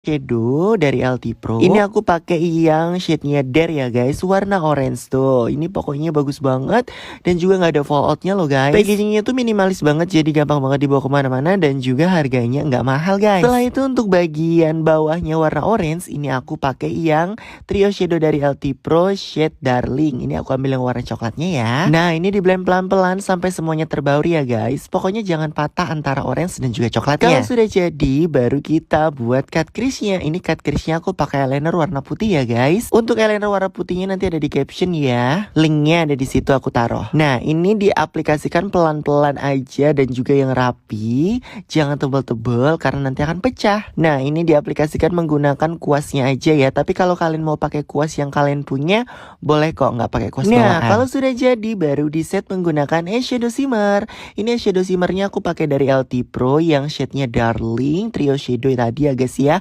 Shadow dari LT Pro. Ini aku pakai yang shade-nya Dare ya guys, warna orange tuh. Ini pokoknya bagus banget dan juga nggak ada falloutnya loh guys. Packagingnya tuh minimalis banget, jadi gampang banget dibawa kemana-mana dan juga harganya nggak mahal guys. Setelah itu untuk bagian bawahnya warna orange, ini aku pakai yang trio shadow dari LT Pro shade Darling. Ini aku ambil yang warna coklatnya ya. Nah ini di blend pelan-pelan sampai semuanya terbauri ya guys. Pokoknya jangan patah antara orange dan juga coklatnya. Kalau sudah jadi, baru kita buat cut crease. Ini cut crease-nya aku pakai eyeliner warna putih ya guys. Untuk eyeliner warna putihnya nanti ada di caption ya. Linknya ada di situ aku taruh. Nah ini diaplikasikan pelan-pelan aja dan juga yang rapi. Jangan tebal-tebal karena nanti akan pecah. Nah ini diaplikasikan menggunakan kuasnya aja ya. Tapi kalau kalian mau pakai kuas yang kalian punya, boleh kok nggak pakai kuas bawaan. Nah kalau sudah jadi, baru di set menggunakan eyeshadow shimmer. Ini eyeshadow shimmernya aku pakai dari LT Pro yang shade-nya Darling trio shadow tadi ya guys ya.